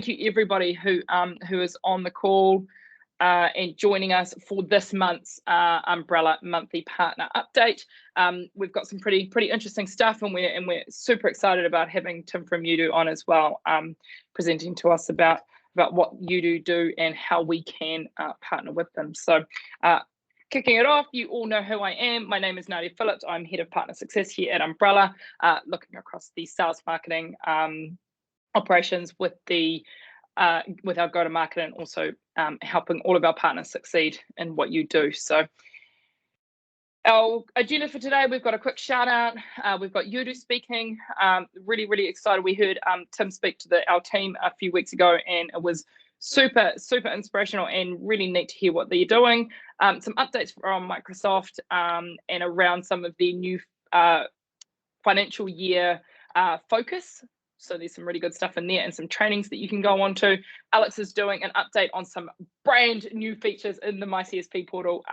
you everybody who is on the call and joining us for this month's Umbrella monthly partner update. We've got some pretty interesting stuff, and we're super excited about having Tim from YouDo on as well, presenting to us about what YouDo do and how we can partner with them. So kicking it off, you all know who I am. My name is Nadia Phillips. I'm Head of Partner Success here at Umbrella, looking across the sales marketing operations with our go-to-market, and also helping all of our partners succeed in what you do. So our agenda for today, we've got a quick shout out. We've got YouDo speaking. Really excited. We heard Tim speak to our team a few weeks ago, and it was super inspirational and really neat to hear what they're doing. Some updates from Microsoft and around some of the new financial year focus. So there's some really good stuff in there and some trainings that you can go on to. Alex is doing an update on some brand new features in the MyCSP portal,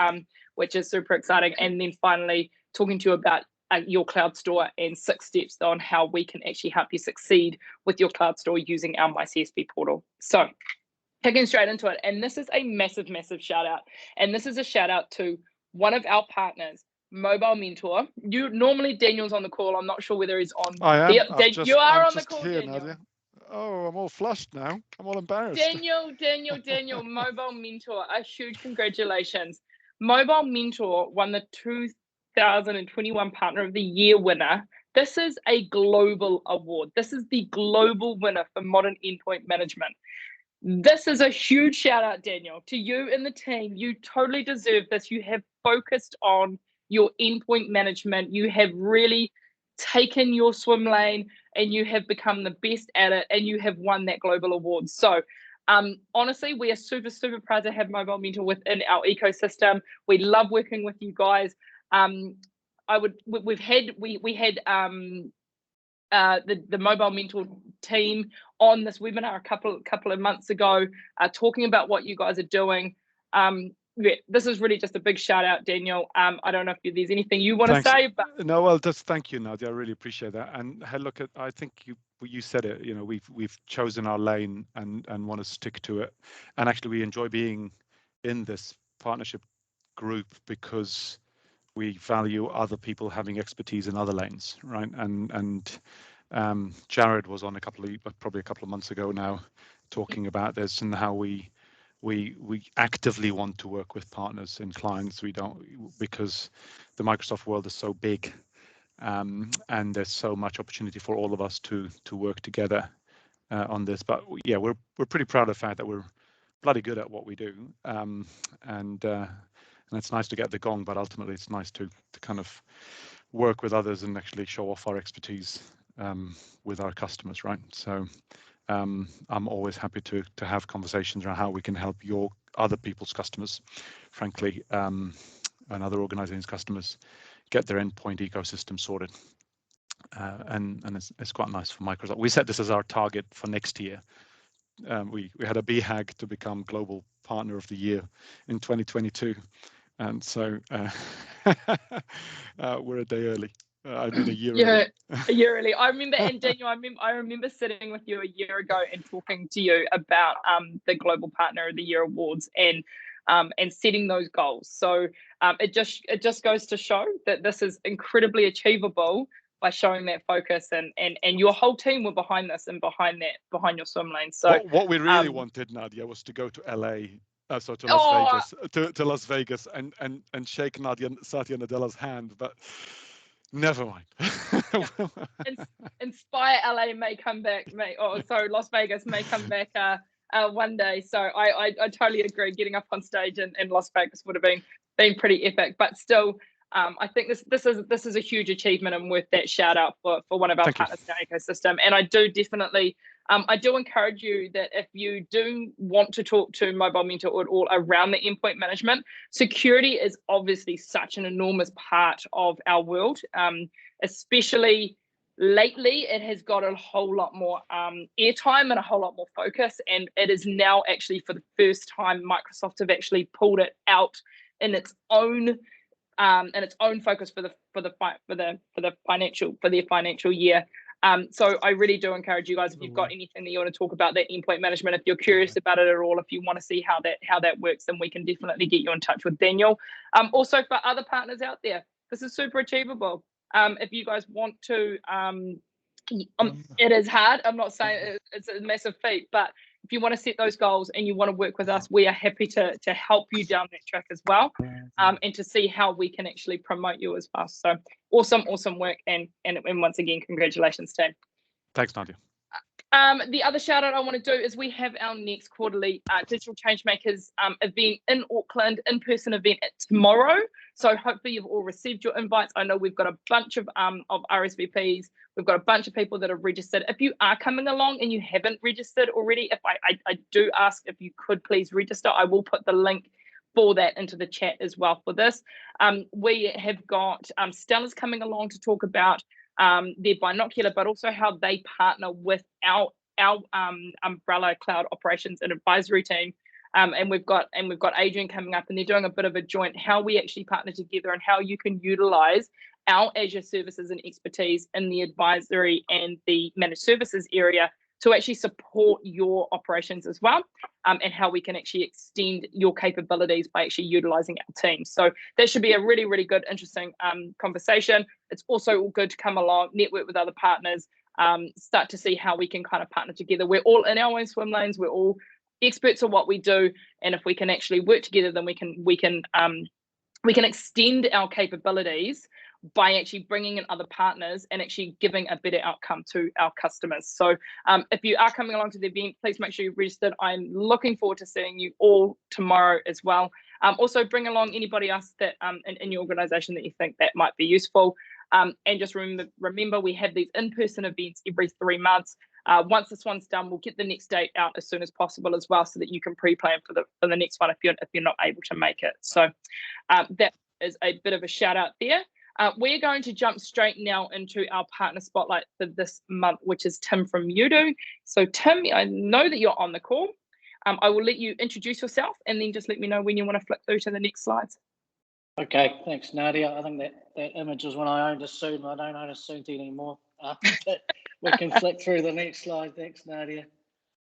which is super exciting. And then finally, talking to you about your cloud store and 6 steps on how we can actually help you succeed with your cloud store using our MyCSP portal. So kicking straight into it. And this is a massive shout out. And this is a shout out to one of our partners, Mobile Mentor. You normally, Daniel's on the call. I'm not sure whether he's on. I am. You are on the call, here, Daniel. Nadia. Oh, I'm all flushed now. I'm all embarrassed. Daniel, Mobile Mentor, a huge congratulations. Mobile Mentor won the 2021 Partner of the Year winner. This is a global award. This is the global winner for modern endpoint management. This is a huge shout out, Daniel, to you and the team. You totally deserve this. You have focused on your endpoint management. You have really taken your swim lane and you have become the best at it, and you have won that global award. So honestly, we are super proud to have Mobile Mentor within our ecosystem. We love working with you guys. We had the Mobile Mentor team on this webinar a couple of months ago, talking about what you guys are doing. Yeah, this is really just a big shout out, Daniel. I don't know if there's anything you want to say, but no, well, just thank you, Nadia. I really appreciate that. And look, I think you said it. You know, we've chosen our lane and want to stick to it. And actually, we enjoy being in this partnership group because we value other people having expertise in other lanes, right? And Jared was on probably a couple of months ago now, talking about this and how we actively want to work with partners and clients. We don't, because the Microsoft world is so big, and there's so much opportunity for all of us to work together on this. But yeah, we're pretty proud of the fact that we're bloody good at what we do, and it's nice to get the gong, but ultimately it's nice to kind of work with others and actually show off our expertise with our customers, right? So I'm always happy to have conversations around how we can help your other people's customers, frankly, and other organizations' customers get their endpoint ecosystem sorted. And it's quite nice for Microsoft. We set this as our target for next year. We had a BHAG to become Global Partner of the Year in 2022. And so we're a day early. I mean, a year early. A year early. I remember, and Daniel, I remember sitting with you a year ago and talking to you about the Global Partner of the Year awards and setting those goals. So it just goes to show that this is incredibly achievable by showing that focus, and your whole team were behind this and behind your swim lane. So what we really wanted, Nadia, was to go to LA. So to Las Vegas, to Las Vegas, and shake Satya Nadella's hand, but never mind. Inspire LA may come back, Las Vegas may come back one day. So I totally agree. Getting up on stage in Las Vegas would have been pretty epic, but still, I think this is a huge achievement and worth that shout out for one of our partners in our ecosystem. And I do definitely. I do encourage you that if you do want to talk to Mobile Mentor at all around the endpoint management, security is obviously such an enormous part of our world, especially lately. It has got a whole lot more airtime and a whole lot more focus, and it is now actually for the first time Microsoft have actually pulled it out in its own focus for their financial year. So I really do encourage you guys, if you've got anything that you want to talk about that endpoint management, if you're curious about it at all, if you want to see how that works, then we can definitely get you in touch with Daniel. Also for other partners out there, this is super achievable. If you guys want to, it is hard. I'm not saying it's a massive feat, but if you want to set those goals and you want to work with us, we are happy to help you down that track as well, and to see how we can actually promote you as well. So awesome work, and once again, congratulations, team. Thanks, Nadia. The other shout out I want to do is we have our next quarterly Digital Changemakers event in Auckland, in-person event tomorrow. So hopefully you've all received your invites. I know we've got a bunch of RSVPs. We've got a bunch of people that have registered. If you are coming along and you haven't registered already, if I do ask if you could please register. I will put the link for that into the chat as well for this. We have got Stella's coming along to talk about their binocular, but also how they partner with our Umbrellar Cloud Operations and Advisory team. And we've got Adrian coming up, and they're doing a bit of a joint, how we actually partner together and how you can utilize our Azure services and expertise in the advisory and the managed services area to actually support your operations as well, and how we can actually extend your capabilities by actually utilizing our team. So that should be a really, really good, interesting conversation. It's also good to come along, network with other partners, start to see how we can kind of partner together. We're all in our own swim lanes. We're all experts at what we do, and if we can actually work together, then we can extend our capabilities by actually bringing in other partners and actually giving a better outcome to our customers. So if you are coming along to the event, please make sure you're registered. I'm looking forward to seeing you all tomorrow as well. Also bring along anybody else that in your organization that you think that might be useful. And just remember we have these in-person events every 3 months. Once this one's done, we'll get the next date out as soon as possible as well, so that you can pre-plan for the next one if you're not able to make it. So that is a bit of a shout out there. We're going to jump straight now into our partner spotlight for this month, which is Tim from YouDo. So Tim, I know that you're on the call. I will let you introduce yourself and then just let me know when you want to flip through to the next slides. Okay, thanks, Nadia. I think that image was when I owned a suit. I don't own a suit anymore. But we can flick through the next slide. Thanks, Nadia.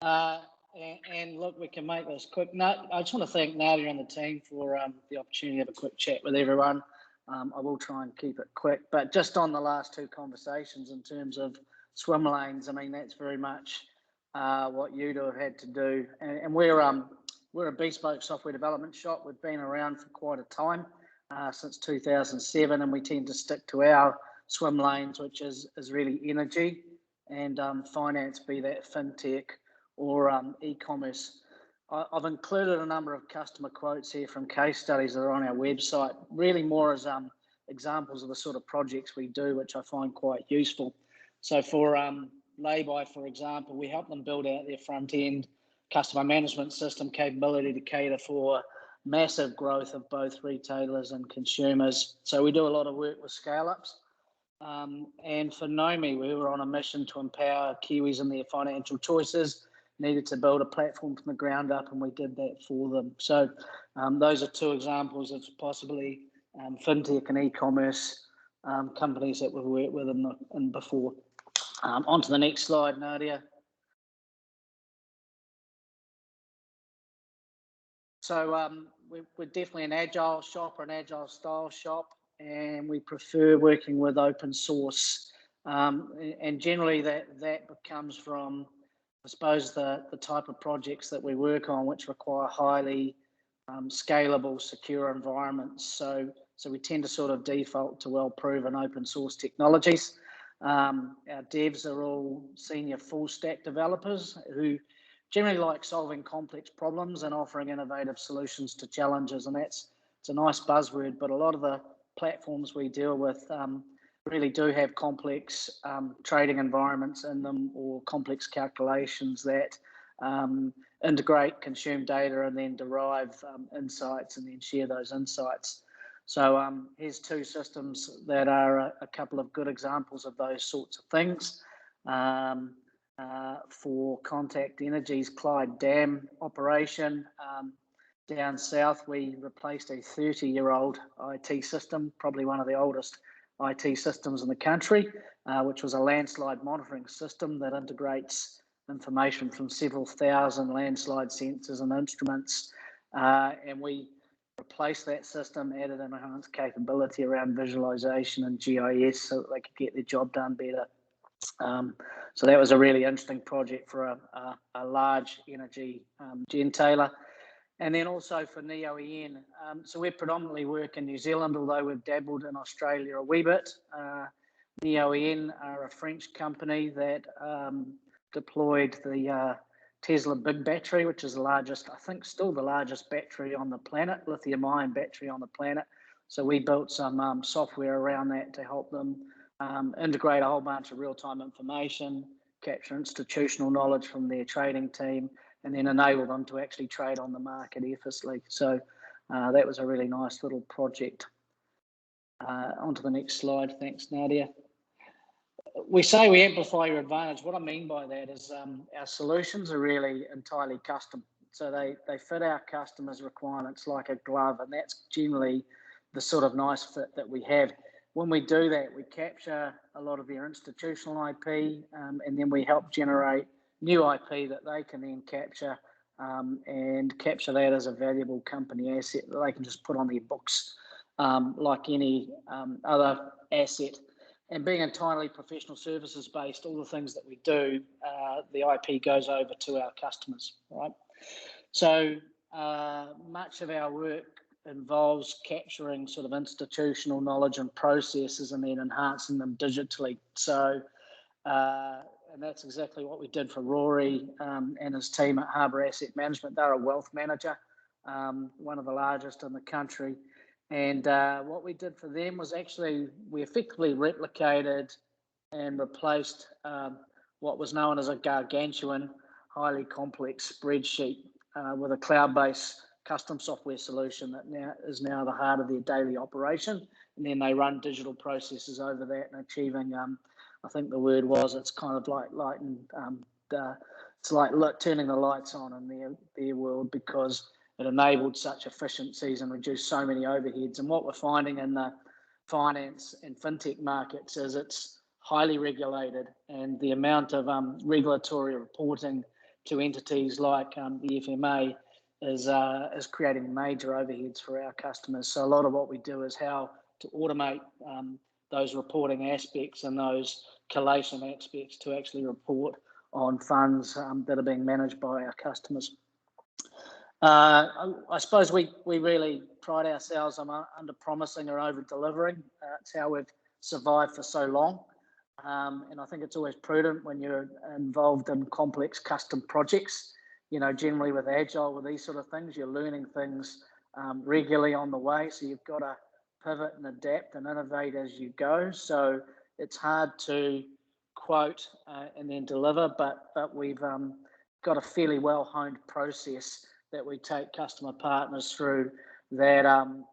And look, we can make this quick. I just want to thank Nadia and the team for the opportunity to have a quick chat with everyone. I will try and keep it quick, but just on the last two conversations in terms of swim lanes, I mean, that's very much what YouDo have had to do. And we're a bespoke software development shop. We've been around for quite a time, since 2007, and we tend to stick to our swim lanes, which is really energy and finance, be that fintech or e-commerce. I've included a number of customer quotes here from case studies that are on our website, really more as examples of the sort of projects we do, which I find quite useful. So for Lay-By, for example, we help them build out their front-end customer management system capability to cater for massive growth of both retailers and consumers. So we do a lot of work with scale-ups. And for Nomi, we were on a mission to empower Kiwis in their financial choices, needed to build a platform from the ground up, and we did that for them. So those are two examples of possibly fintech and e-commerce companies that we've worked with in before. On to the next slide, Nadia. So we're definitely an agile shop or an agile style shop, and we prefer working with open source. And generally that comes from, I suppose, the type of projects that we work on, which require highly scalable, secure environments. So we tend to sort of default to well-proven open source technologies. Our devs are all senior full stack developers who generally like solving complex problems and offering innovative solutions to challenges. And it's a nice buzzword, but a lot of the platforms we deal with really do have complex trading environments in them, or complex calculations that integrate, consume data, and then derive insights and then share those insights. So here's two systems that are a couple of good examples of those sorts of things. For Contact Energy's Clyde Dam operation down south, we replaced a 30-year-old IT system, probably one of the oldest IT systems in the country, which was a landslide monitoring system that integrates information from several thousand landslide sensors and instruments. And we replaced that system, added an enhanced capability around visualization and GIS so that they could get their job done better. So that was a really interesting project for a large energy gentailer. And then also for NeoEN. So we predominantly work in New Zealand, although we've dabbled in Australia a wee bit. NeoEN are a French company that deployed the Tesla big battery, which is the largest, I think still the largest battery on the planet, lithium-ion battery on the planet. So we built some software around that to help them integrate a whole bunch of real-time information, capture institutional knowledge from their trading team, and then enable them to actually trade on the market effortlessly. So that was a really nice little project. On to the next slide. Thanks, Nadia. We say we amplify your advantage. What I mean by that is our solutions are really entirely custom. So they fit our customers' requirements like a glove, and that's generally the sort of nice fit that we have. When we do that, we capture a lot of their institutional IP, and then we help generate new IP that they can then capture and capture that as a valuable company asset that they can just put on their books like any other asset. And being entirely professional services based, all the things that we do, the IP goes over to our customers, right? So much of our work involves capturing sort of institutional knowledge and processes and then enhancing them digitally. So, and that's exactly what we did for Rory and his team at Harbour Asset Management. They're a wealth manager, one of the largest in the country. And what we did for them was actually, we effectively replicated and replaced what was known as a gargantuan, highly complex spreadsheet with a cloud-based custom software solution that is now the heart of their daily operation. And then they run digital processes over that and achieving, I think the word was, it's kind of like lighting, it's like turning the lights on in their world, because it enabled such efficiencies and reduced so many overheads. And what we're finding in the finance and fintech markets is it's highly regulated, and the amount of regulatory reporting to entities like the FMA is creating major overheads for our customers. So a lot of what we do is how to automate those reporting aspects and those collation aspects to actually report on funds that are being managed by our customers. I suppose we really pride ourselves on under promising or over delivering. It's how we've survived for so long. And I think it's always prudent when you're involved in complex custom projects. You know, generally with Agile, with these sort of things, you're learning things regularly on the way. So you've got to pivot and adapt and innovate as you go. So it's hard to quote and then deliver, but we've got a fairly well-honed process that we take customer partners through that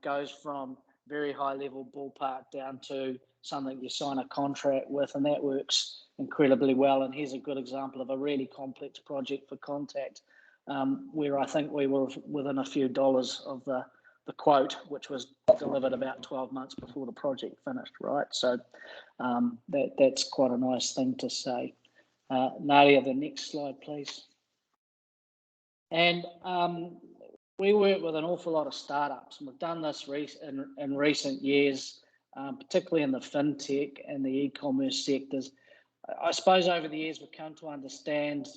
goes from very high level ballpark down to something you sign a contract with, and that works incredibly well. And here's a good example of a really complex project for Contact, where I think we were within a few dollars of the quote, which was delivered about 12 months before the project finished, right? So that's quite a nice thing to say. Nadia, the next slide, please. And we work with an awful lot of startups, and we've done this in recent years, particularly in the fintech and the e-commerce sectors. I suppose over the years we've come to understand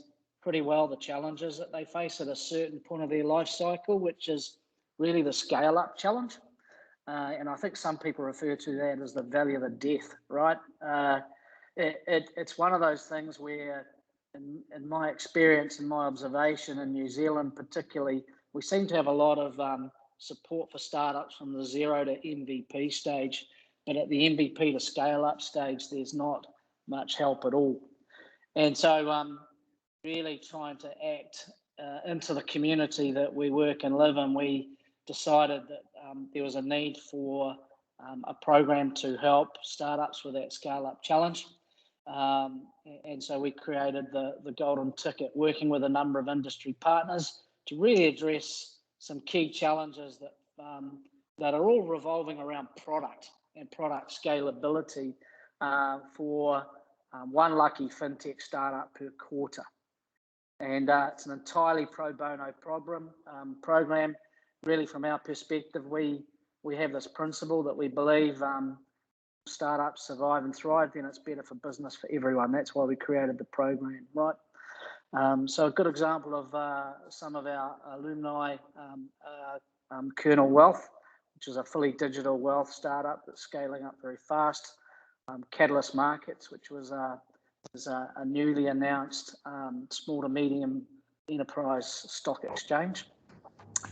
pretty well the challenges that they face at a certain point of their life cycle, which is really the scale-up challenge. And I think some people refer to that as the valley of the death, right? It's one of those things where, in my experience and my observation in New Zealand particularly, we seem to have a lot of support for startups from the 0 to MVP stage, but at the MVP to scale up stage, there's not much help at all. And so really trying to act into the community that we work and live in, we decided that there was a need for a program to help startups with that scale up challenge. And so we created the Golden Ticket, working with a number of industry partners to really address some key challenges that are all revolving around product and product scalability. for one lucky fintech startup per quarter. And it's an entirely pro bono program. Really, from our perspective, we have this principle that we believe startups survive and thrive, then it's better for business for everyone. That's why we created the program, right? So a good example of some of our alumni, Kernel Wealth, which is a fully digital wealth startup that's scaling up very fast. Catalyst Markets, which was a newly announced small to medium enterprise stock exchange.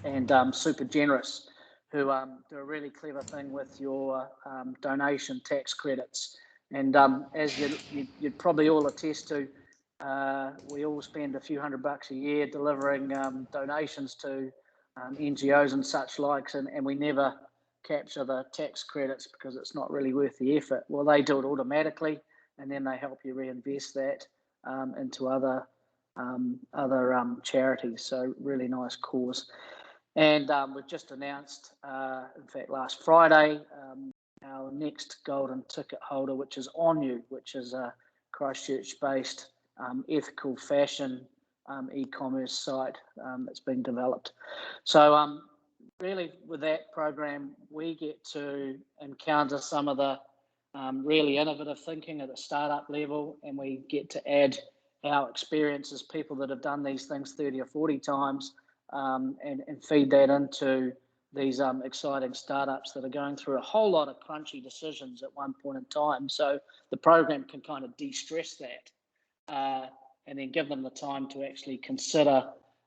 And Super Generous, who do a really clever thing with your donation tax credits. And as you'd probably all attest to, we all spend a few $100 a year delivering donations to NGOs and such likes, and we never capture the tax credits because it's not really worth the effort. Well, they do it automatically, and then they help you reinvest that into other charities. So really nice cause. And we've just announced, in fact, last Friday, our next golden ticket holder, which is On You, which is a Christchurch-based ethical fashion e-commerce site that's been developed. So really, with that program, we get to encounter some of the really innovative thinking at the startup level, and we get to add our experience as people that have done these things 30 or 40 times and feed that into these exciting startups that are going through a whole lot of crunchy decisions at one point in time. So the program can kind of de-stress that and then give them the time to actually consider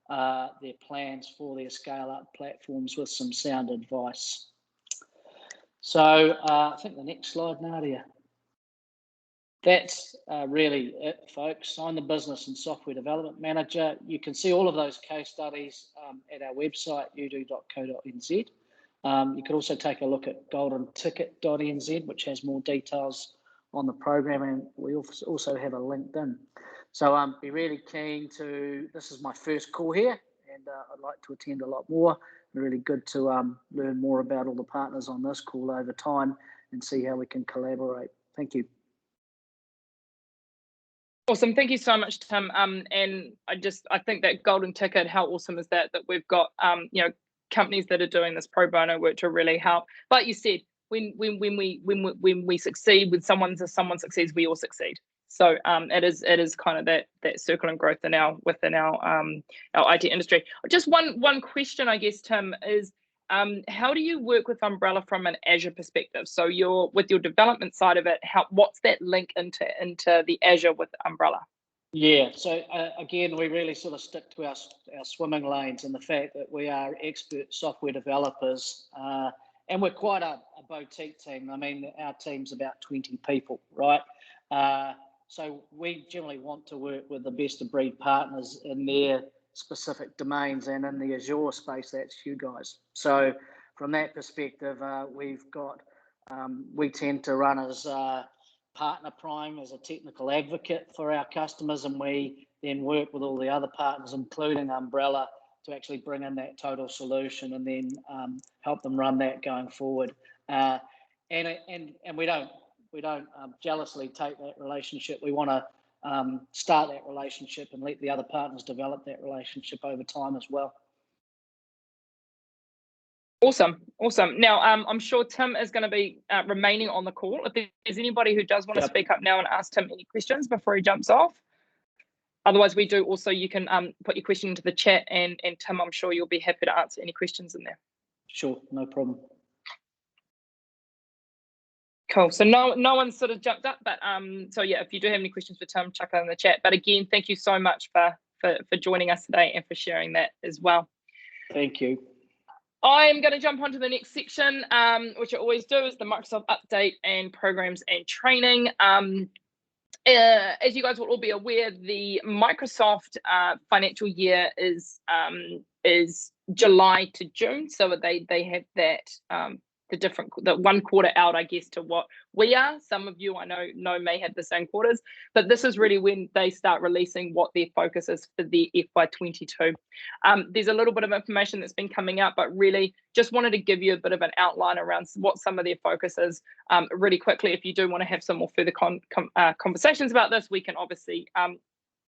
their plans for their scale-up platforms with some sound advice. So I think the next slide, Nadia. That's really it, folks. I'm the Business and Software Development Manager. You can see all of those case studies at our website, youdo.co.nz. You can also take a look at goldenticket.nz, which has more details on the program, and we also have a LinkedIn. So be really keen to, this is my first call here, and I'd like to attend a lot more. Really good to learn more about all the partners on this call over time and see how we can collaborate. Thank you. Awesome, thank you so much, Tim. And I think that golden ticket, how awesome is that we've got companies that are doing this pro bono work to really help. Like you said, when we succeed, when someone succeeds, we all succeed. So it is kind of that circle and growth within our IT industry. Just one question, I guess, Tim, is how do you work with Umbrellar from an Azure perspective? So with your development side of it, what's that link into the Azure with Umbrellar? Yeah, so again, we really sort of stick to our swimming lanes and the fact that we are expert software developers, and we're quite a boutique team. I mean, our team's about 20 people, right? So we generally want to work with the best of breed partners in their specific domains, and in the Azure space, that's you guys. So from that perspective, we tend to run as partner prime, as a technical advocate for our customers, and we then work with all the other partners, including Umbrella, to actually bring in that total solution and then help them run that going forward. And we don't jealously take that relationship. We want to start that relationship and let the other partners develop that relationship over time as well. Awesome. Now, I'm sure Tim is going to be remaining on the call. If there's anybody who does want to speak up now and ask Tim any questions before he jumps off. Otherwise, we do also, you can put your question into the chat, and Tim, I'm sure you'll be happy to answer any questions in there. Sure, no problem. Cool. So no one's sort of jumped up, but so yeah, if you do have any questions for Tim, chuck it in the chat. But again, thank you so much for joining us today and for sharing that as well. Thank you. I am going to jump onto the next section, which I always do, is the Microsoft update and programs and training. As you guys will all be aware, the Microsoft financial year is July to June, so they have that the 1 quarter out, I guess, to what we are. Some of you I know may have the same quarters, but this is really when they start releasing what their focus is for their FY22. There's a little bit of information that's been coming out, but really just wanted to give you a bit of an outline around what some of their focus is. Really quickly, if you do want to have some more further conversations about this, we can obviously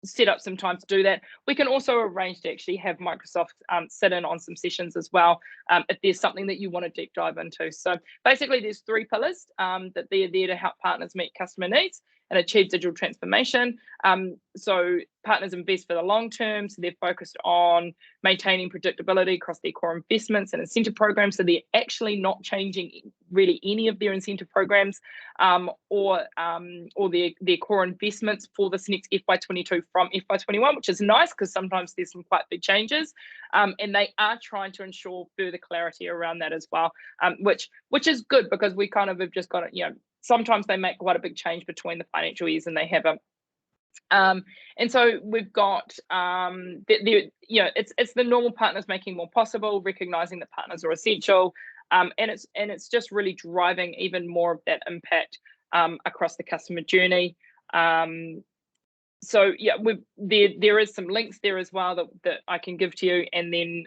set up some time to do that. We can also arrange to actually have Microsoft sit in on some sessions as well, if there's something that you want to deep dive into. So basically there's 3 pillars that they're there to help partners meet customer needs and achieve digital transformation. So partners invest for the long term, so they're focused on maintaining predictability across their core investments and incentive programs, so they're actually not changing really any of their incentive programs or their core investments for this next FY22 from FY21, which is nice because sometimes there's some quite big changes, and they are trying to ensure further clarity around that as well, which is good because we kind of have just got it, sometimes they make quite a big change between the financial years and they haven't. And so we've got it's the normal partners making more possible, recognizing that partners are essential, and it's just really driving even more of that impact across the customer journey. So yeah, there is some links there as well that I can give to you, and then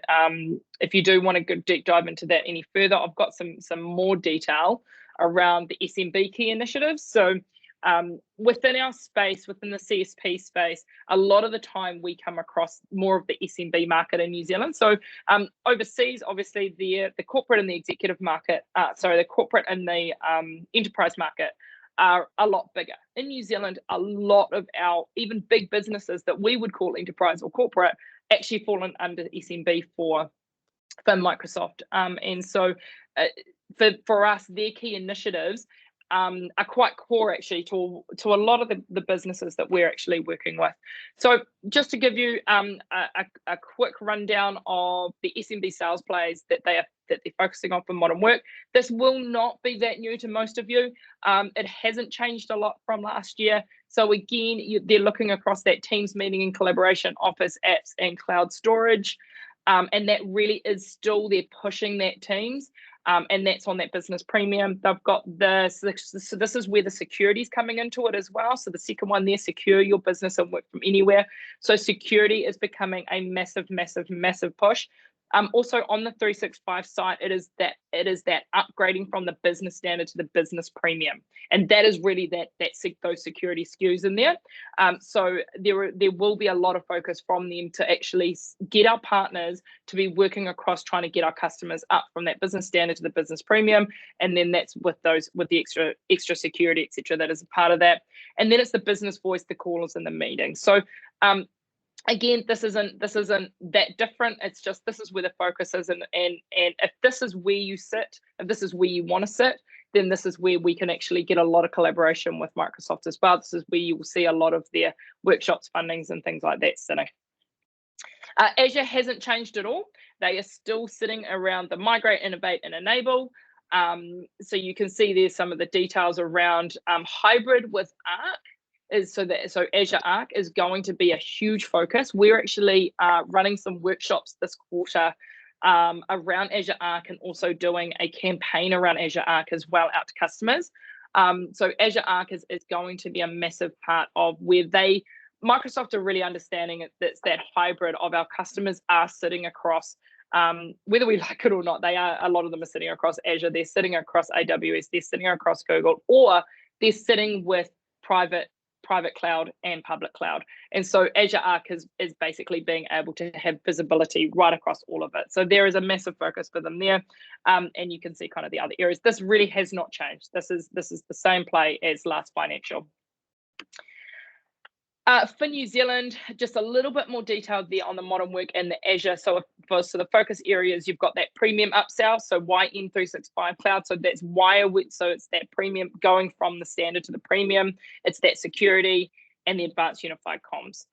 if you do want to go deep dive into that any further, I've got some more detail around the SMB key initiatives. So within our space, within the CSP space, a lot of the time we come across more of the SMB market in New Zealand. So overseas, obviously the corporate and the executive market, the corporate and the enterprise market are a lot bigger. In New Zealand, a lot of our even big businesses that we would call enterprise or corporate actually fall under SMB for Microsoft. And so for us, their key initiatives are quite core actually to a lot of the businesses that we're actually working with. So just to give you a quick rundown of the SMB sales plays that they're focusing on for modern work. This will not be that new to most of you. It hasn't changed a lot from last year. So again, they're looking across that Teams meeting and collaboration, Office, apps, and cloud storage. And that really is still, they're pushing that Teams. And that's on that business premium. They've got so this is where the security is coming into it as well. So the second one there, secure your business and work from anywhere. So security is becoming a massive, massive, massive push. Also on the 365 site, it is that upgrading from the business standard to the business premium, and that is really those security SKUs in there. So there will be a lot of focus from them to actually get our partners to be working across trying to get our customers up from that business standard to the business premium, and then that's with the extra security, etc. That is a part of that, and then it's the business voice, the callers, and the meetings. So again, this isn't that different. It's just this is where the focus is, and if this is where you sit, if this is where you want to sit, then this is where we can actually get a lot of collaboration with Microsoft as well. This is where you will see a lot of their workshops, fundings, and things like that sitting. Azure hasn't changed at all. They are still sitting around the migrate, innovate, and enable. So you can see there's some of the details around hybrid with Arc. So Azure Arc is going to be a huge focus. We're actually running some workshops this quarter around Azure Arc, and also doing a campaign around Azure Arc as well out to customers. So Azure Arc is going to be a massive part of where Microsoft are really understanding it's that hybrid of our customers are sitting across, whether we like it or not, a lot of them are sitting across Azure, they're sitting across AWS, they're sitting across Google, or they're sitting with private cloud and public cloud. And so Azure Arc is basically being able to have visibility right across all of it. So there is a massive focus for them there, and you can see kind of the other areas. This really has not changed. This is the same play as last financial. For New Zealand, just a little bit more detail there on the modern work and the Azure. So the focus areas, you've got that premium upsell. So why M365 Cloud? So that's so it's that premium going from the standard to the premium. It's that security and the advanced unified comms.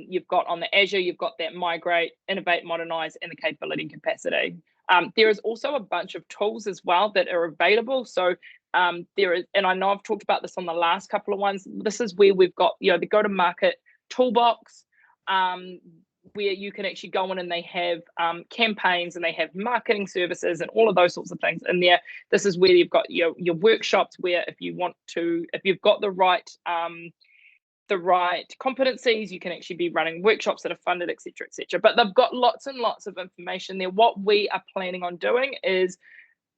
You've got on the Azure, you've got that migrate, innovate, modernize, and the capability and capacity. There is also a bunch of tools as well that are available. So there is, and I know I've talked about this on the last couple of ones. This is where we've got the go-to-market toolbox. where you can actually go in and they have campaigns and they have marketing services and all of those sorts of things in there. This is where you've got your workshops, where if you've got the right competencies, you can actually be running workshops that are funded, etc., etc. But they've got lots and lots of information there. What we are planning on doing is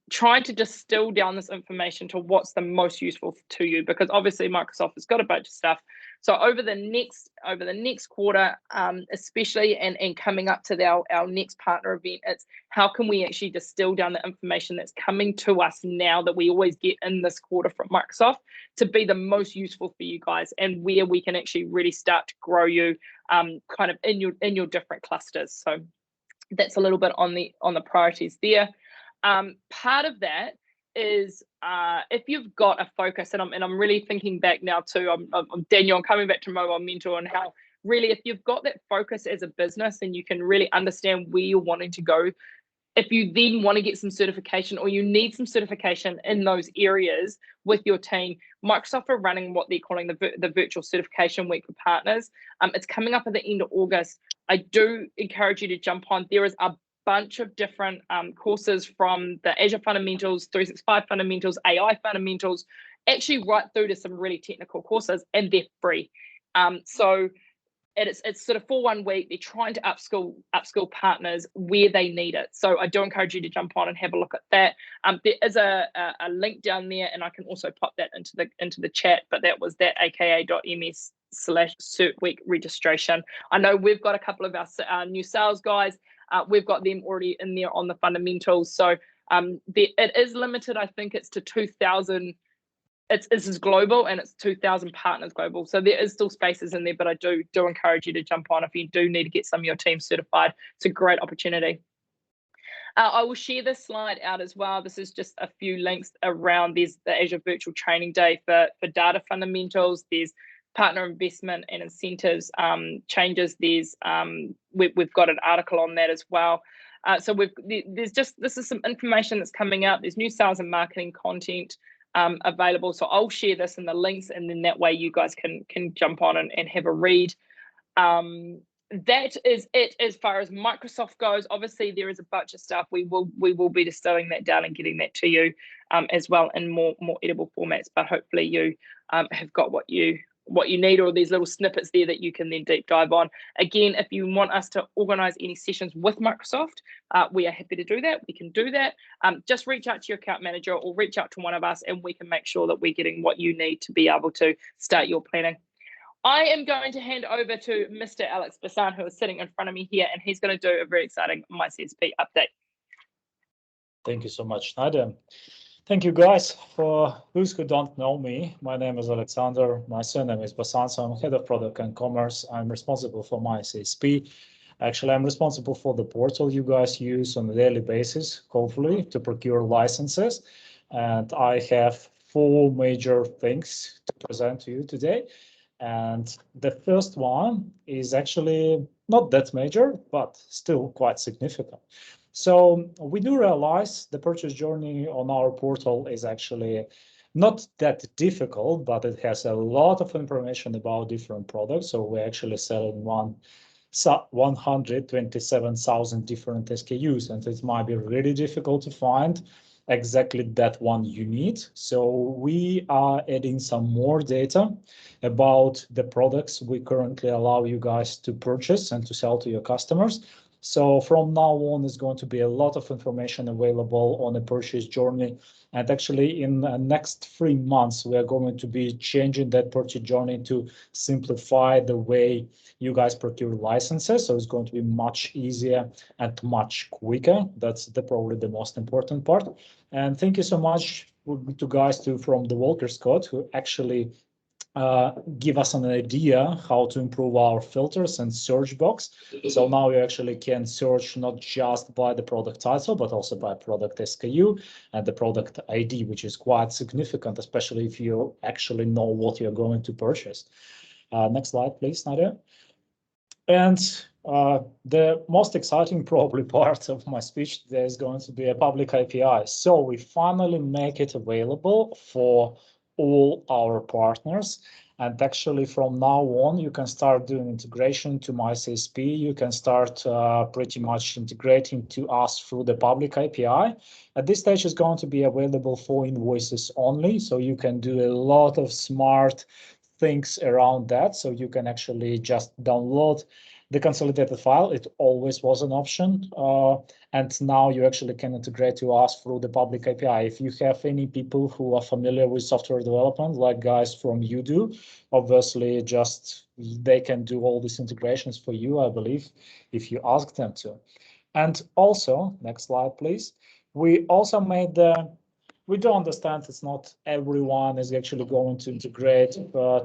trying to distill down this information to what's the most useful to you, because obviously Microsoft has got a bunch of stuff. So over the next quarter, especially, and coming up to our next partner event, it's how can we actually distill down the information that's coming to us now that we always get in this quarter from Microsoft to be the most useful for you guys, and where we can actually really start to grow you kind of in your different clusters. So that's a little bit on the priorities there. Part of that is if you've got a focus, and I'm really thinking back now to I'm Daniel, I'm coming back to Mobile Mentor, and how really if you've got that focus as a business and you can really understand where you're wanting to go, if you then want to get some certification or you need some certification in those areas with your team, Microsoft are running what they're calling the virtual certification week for partners. It's coming up at the end of August. I do encourage you to jump on. There is a bunch of different courses, from the Azure fundamentals, 365 fundamentals, AI fundamentals, actually right through to some really technical courses, and they're free. So it's sort of for 1 week. They're trying to upskill partners where they need it. So I do encourage you to jump on and have a look at that. There is a link down there, and I can also pop that into the chat. But that was that aka.ms/cert week registration. I know we've got a couple of our new sales guys. We've got them already in there on the fundamentals. So it is limited. I think it's to 2,000. This is global, and it's 2,000 partners global. So there is still spaces in there, but I do encourage you to jump on if you do need to get some of your team certified. It's a great opportunity. I will share this slide out as well. This is just a few links around. There's the Azure Virtual Training Day for data fundamentals. There's partner investment and incentives changes. There's we've got an article on that as well. So this is some information that's coming out. There's new sales and marketing content available. So I'll share this in the links, and then that way you guys can jump on and have a read. That is it as far as Microsoft goes. Obviously, there is a bunch of stuff. We will be distilling that down and getting that to you as well in more editable formats. But hopefully you have got what you need, or these little snippets there that you can then deep dive on. Again, if you want us to organize any sessions with Microsoft, we are happy to do that. We can do that. Just reach out to your account manager or reach out to one of us, and we can make sure that we're getting what you need to be able to start your planning. I am going to hand over to Mr. Alex Bassan, who is sitting in front of me here, and he's going to do a very exciting MyCSP update. Thank you so much, Nadia. Thank you, guys. For those who don't know me, my name is Alexander. My surname is Bassan, so I'm head of product and commerce. I'm responsible for MyCSP. Actually, I'm responsible for the portal you guys use on a daily basis, hopefully, to procure licenses. And I have 4 major things to present to you today. And the first one is actually not that major, but still quite significant. So we do realize the purchase journey on our portal is actually not that difficult, but it has a lot of information about different products. So we're actually selling 127,000 different SKUs, and it might be really difficult to find exactly that one you need. So we are adding some more data about the products we currently allow you guys to purchase and to sell to your customers. So from now on, there's going to be a lot of information available on the purchase journey. And actually, in the next 3 months, we are going to be changing that purchase journey to simplify the way you guys procure licenses. So it's going to be much easier and much quicker. That's probably the most important part. And thank you so much to guys from the Walker's Code, who actually give us an idea how to improve our filters and search box. So now you actually can search not just by the product title, but also by product SKU and the product ID, which is quite significant, especially if you actually know what you're going to purchase. Next slide, please, Nadia. And the most exciting probably part of my speech today is going to be a public API. So we finally make it available for all our partners. And actually, from now on, you can start doing integration to MyCSP. You can start pretty much integrating to us through the public API. At this stage, it's going to be available for invoices only. So you can do a lot of smart things around that. So you can actually just download the consolidated file. It always was an option. And now you actually can integrate to us through the public API. If you have any people who are familiar with software development, like guys from YouDo, obviously just they can do all these integrations for you, I believe, if you ask them to. And also, next slide, please. We also made we do understand it's not everyone is actually going to integrate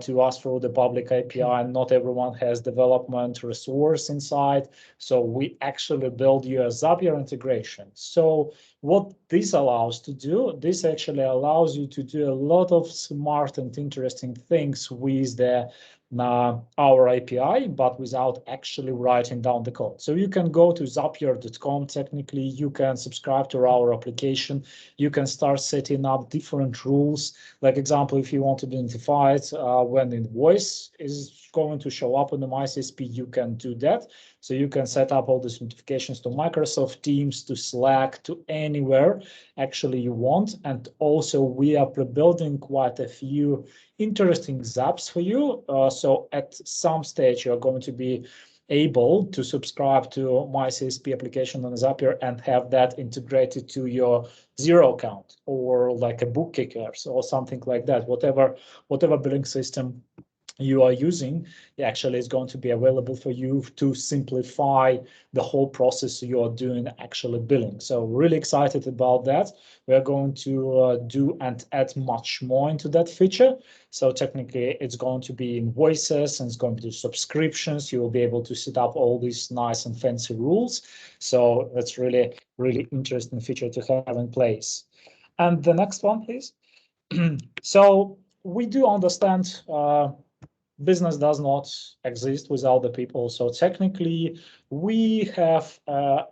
to us through the public API, and not everyone has development resource inside. So we actually build you a Zapier integration. So what this allows to do, this actually allows you to do a lot of smart and interesting things with the our API, but without actually writing down the code. So you can go to zapier.com. Technically, you can subscribe to our application. You can start setting up different rules. Like example, if you want to identify it when invoice is going to show up on the MyCSP, you can do that. So you can set up all these notifications to Microsoft Teams, to Slack, to anywhere actually you want. And also we are pre-building quite a few interesting zaps for you. So at some stage, you're going to be able to subscribe to MyCSP application on Zapier and have that integrated to your Xero account, or like a bookkeeper or something like that. Whatever billing system you are using, actually is going to be available for you to simplify the whole process you are doing actually billing. So really excited about that. We're going to do and add much more into that feature. So technically it's going to be invoices and it's going to be subscriptions. You will be able to set up all these nice and fancy rules. So that's really, really interesting feature to have in place. And the next one, please. So we do understand business does not exist without the people. So technically, we have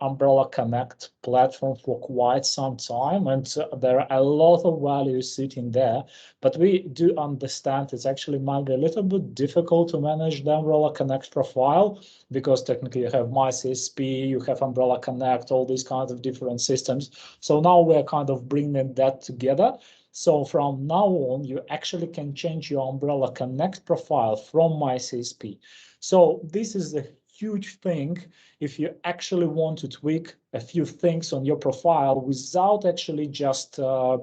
Umbrella Connect platform for quite some time, and there are a lot of values sitting there. But we do understand it's actually might be a little bit difficult to manage the Umbrella Connect profile, because technically you have MyCSP, you have Umbrella Connect, all these kinds of different systems. So now we're kind of bringing that together. So from now on, you actually can change your Umbrella Connect profile from MyCSP. So this is a huge thing if you actually want to tweak a few things on your profile without actually just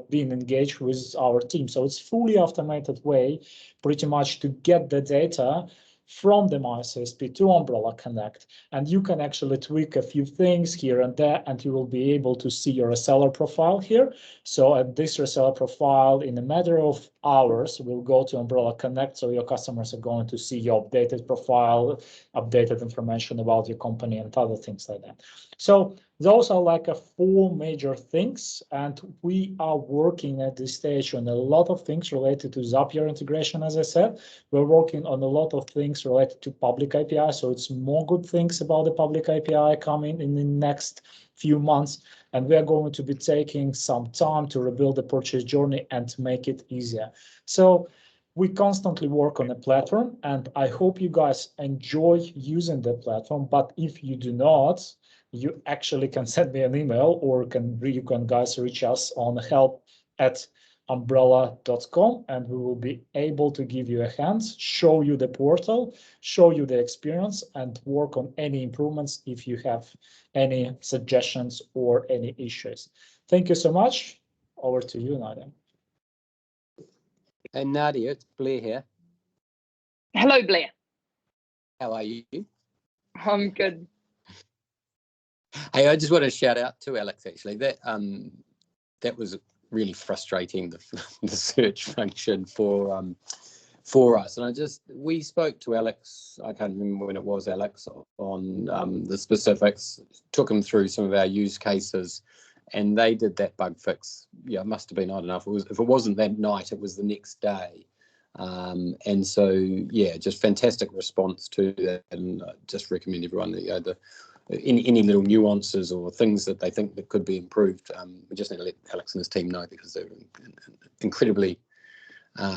being engaged with our team. So it's fully automated way pretty much to get the data from the MyCSP to Umbrella Connect. And you can actually tweak a few things here and there, and you will be able to see your reseller profile here. So at this reseller profile, in a matter of hours, we'll go to Umbrella Connect. So your customers are going to see your updated profile, updated information about your company, and other things like that. So those are like four major things, and we are working at this stage on a lot of things related to Zapier integration. As I said, we're working on a lot of things related to public API, so it's more good things about the public API coming in the next few months, and we are going to be taking some time to rebuild the purchase journey and make it easier. So we constantly work on the platform, and I hope you guys enjoy using the platform. But if you do not, you actually can send me an email, or you can guys reach us on help@umbrella.com, and we will be able to give you a hand, show you the portal, show you the experience, and work on any improvements if you have any suggestions or any issues. Thank you so much. Over to you, Nadia. Hey, Nadia, it's Blair here. Hello, Blair. How are you? I'm good. Hey, I just want to shout out to Alex, actually. That was really frustrating, the search function for us. And we spoke to Alex, I can't remember when it was, Alex, on the specifics, took him through some of our use cases, and they did that bug fix. Yeah, it must have been, I don't know, if it wasn't that night, it was the next day. And so, yeah, just fantastic response to that, and just recommend everyone that, any little nuances or things that they think that could be improved, we just need to let Alex and his team know, because they're incredibly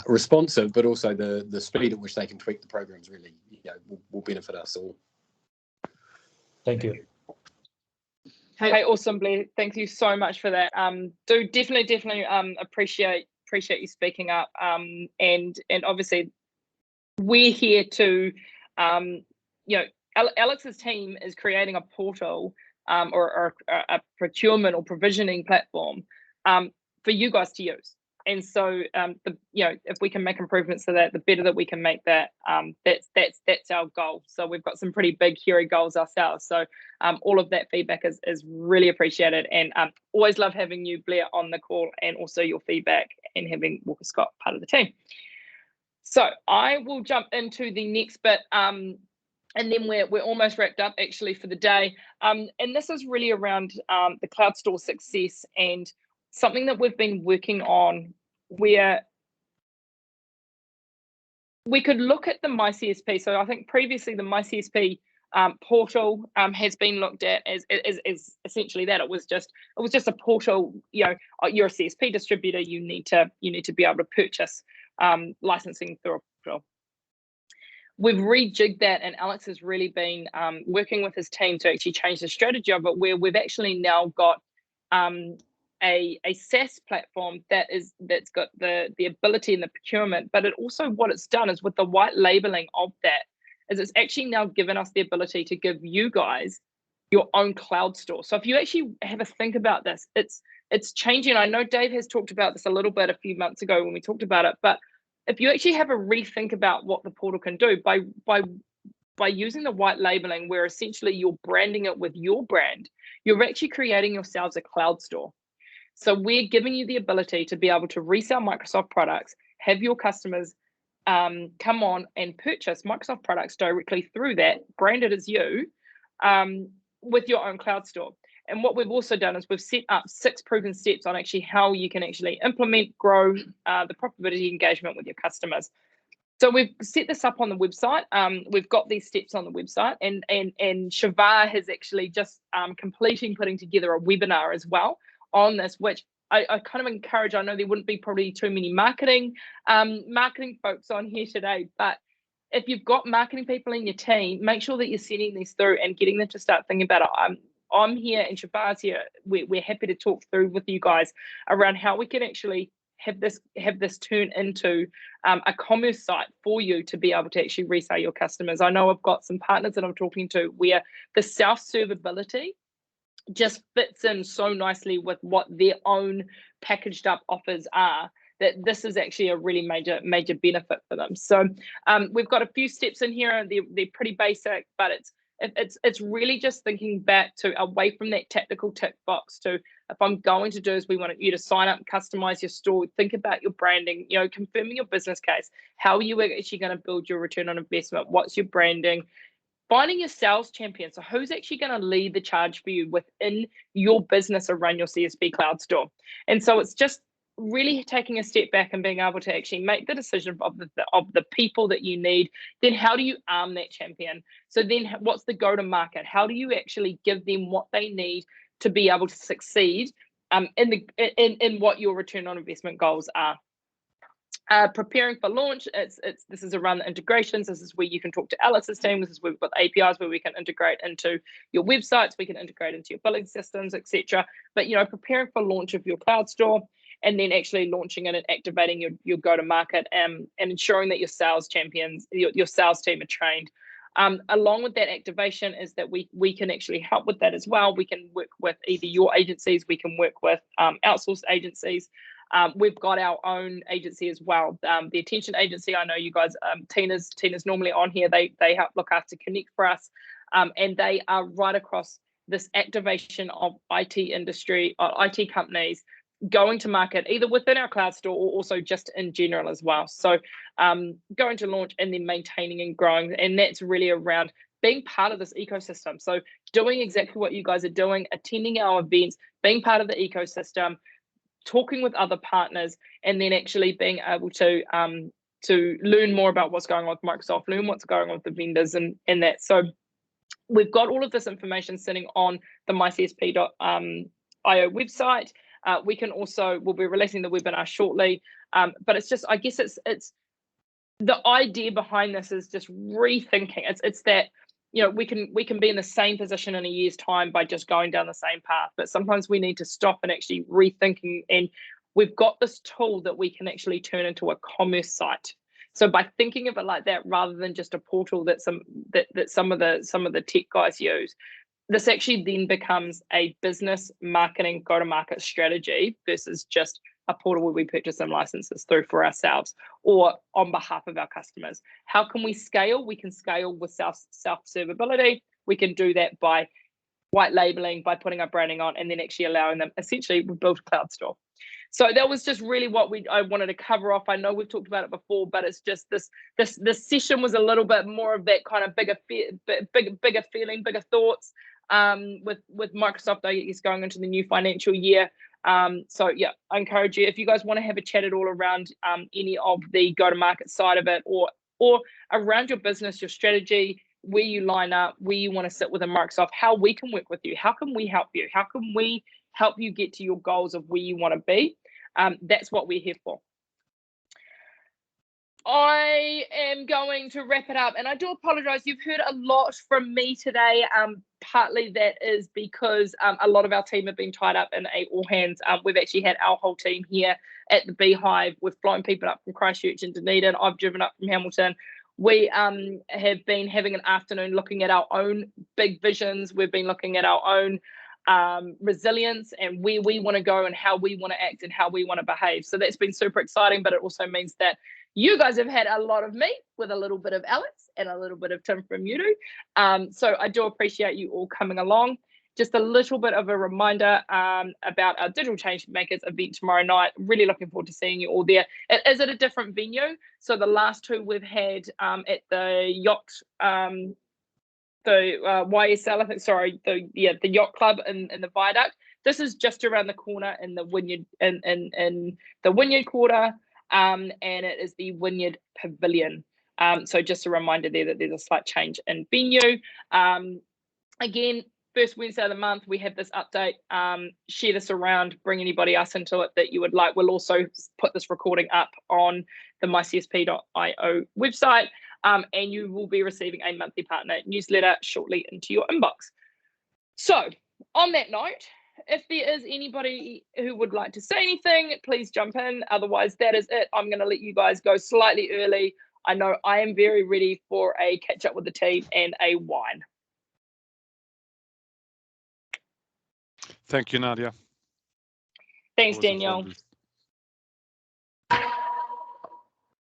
responsive, but also the speed at which they can tweak the programs really, will benefit us all. Thank you. Hey, awesome, Blair. Thank you so much for that. Do definitely appreciate you speaking up. And obviously we're here to, Alex's team is creating a portal or a procurement or provisioning platform for you guys to use. And so, if we can make improvements to that, the better that we can make that. That's our goal. So we've got some pretty big, hairy goals ourselves. So all of that feedback is really appreciated, and always love having you, Blair, on the call, and also your feedback, and having Walker Scott part of the team. So I will jump into the next bit, and then we're almost wrapped up actually for the day. And this is really around the Cloud Store success, and something that we've been working on, where we could look at the MyCSP. So I think previously the MyCSP portal has been looked at as essentially that it was just a portal. You're a CSP distributor. You need to be able to purchase licensing through a portal. We've rejigged that, and Alex has really been working with his team to actually change the strategy of it, where we've actually now got a SaaS platform that's got the ability and the procurement, but it also, what it's done is, with the white labeling of that, is it's actually now given us the ability to give you guys your own cloud store. So if you actually have a think about this, it's changing. I know Dave has talked about this a little bit a few months ago when we talked about it, but if you actually have a rethink about what the portal can do by using the white labeling, where essentially you're branding it with your brand, you're actually creating yourselves a cloud store. So we're giving you the ability to be able to resell Microsoft products, have your customers come on and purchase Microsoft products directly through that, branded as you, with your own cloud store. And what we've also done is we've set up 6 proven steps on actually how you can actually implement, grow the profitability engagement with your customers. So we've set this up on the website. We've got these steps on the website, and Shavar has actually just putting together a webinar as well on this, which I kind of encourage. I know there wouldn't be probably too many marketing folks on here today, but if you've got marketing people in your team, make sure that you're sending these through and getting them to start thinking about it. I'm here and Shavar's here. We're happy to talk through with you guys around how we can actually have this turn into a commerce site for you to be able to actually resell your customers. I know I've got some partners that I'm talking to where the self-servability just fits in so nicely with what their own packaged up offers are, that this is actually a really major benefit for them. So we've got a few steps in here, and they're pretty basic, but it's really just thinking back to away from that tactical tick box to, if I'm going to do is, we want you to sign up, customize your store, think about your branding, confirming your business case, how are you actually going to build your return on investment, what's your branding, finding your sales champion. So who's actually going to lead the charge for you within your business around your CSP cloud store. And so it's just really taking a step back and being able to actually make the decision of the people that you need. Then how do you arm that champion? So then what's the go-to-market? How do you actually give them what they need to be able to succeed in what your return on investment goals are? Preparing for launch, this is around the integrations. This is where you can talk to Alex's team. This is where we've got APIs where we can integrate into your websites, we can integrate into your billing systems, etc. But preparing for launch of your cloud store, and then actually launching it and activating your go-to-market, and ensuring that your sales champions, your sales team are trained. Along with that activation is that we can actually help with that as well. We can work with either your agencies, we can work with outsourced agencies. We've got our own agency as well, the Attention Agency. I know you guys, Tina's normally on here. They help look after Connect for us, and they are right across this activation of IT industry, IT companies going to market either within our cloud store or also just in general as well. So going to launch and then maintaining and growing, and that's really around being part of this ecosystem. So doing exactly what you guys are doing, attending our events, being part of the ecosystem, talking with other partners, and then actually being able to learn more about what's going on with Microsoft, learn what's going on with the vendors and that. So we've got all of this information sitting on the mycsp.io website. We'll be releasing the webinar shortly, but it's just, I guess it's the idea behind this is just rethinking. It's that, you know, we can be in the same position in a year's time by just going down the same path, but sometimes we need to stop and actually rethinking. And we've got this tool that we can actually turn into a commerce site. So by thinking of it like that, rather than just a portal that some of the tech guys use, this actually then becomes a business marketing go-to-market strategy versus just a portal where we purchase some licenses through for ourselves or on behalf of our customers. How can we scale? We can scale with self-servability. We can do that by white labeling, by putting our branding on, and then actually allowing them, essentially, we build a cloud store. So that was just really what I wanted to cover off. I know we've talked about it before, but it's just this session was a little bit more of that kind of bigger feeling, bigger thoughts, with Microsoft, I guess, going into the new financial year. So yeah, I encourage you, if you guys want to have a chat at all around any of the go-to-market side of it, or around your business, your strategy, where you line up, where you want to sit within Microsoft, how we can work with you, how can we help you, how can we help you get to your goals of where you want to be, that's what we're here for. I am going to wrap it up, and I do apologize. You've heard a lot from me today. Partly that is because a lot of our team have been tied up in all hands. We've actually had our whole team here at the Beehive. We've flown people up from Christchurch and Dunedin. I've driven up from Hamilton. We have been having an afternoon looking at our own big visions. We've been looking at our own resilience and where we want to go and how we want to act and how we want to behave. So that's been super exciting, but it also means that you guys have had a lot of me with a little bit of Alex and a little bit of Tim from YouDo. So I do appreciate you all coming along. Just a little bit of a reminder about our Digital Change Makers event tomorrow night. Really looking forward to seeing you all there. It is at a different venue. So the last two we've had at the yacht, the YSL, I think, sorry, the yacht club in the Viaduct. This is just around the corner in the Wynyard, in the Wynyard Quarter, and it is the Wynyard Pavilion. So just a reminder there that there's a slight change in venue. Again, first Wednesday of the month, we have this update. Share this around, bring anybody else into it that you would like. We'll also put this recording up on the mycsp.io website, and you will be receiving a monthly partner newsletter shortly into your inbox. So on that note, if there is anybody who would like to say anything, please jump in. Otherwise, that is it. I'm going to let you guys go slightly early. I know I am very ready for a catch up with the team and a wine. Thank you, Nadia. Thanks, Daniel.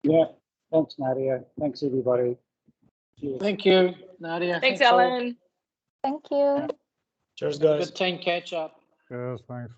Yeah, thanks, Nadia. Thanks, everybody. Cheers. Thank you, Nadia. Thanks, Ellen. Thank you. Cheers, guys. Good team catch up. Cheers, thanks.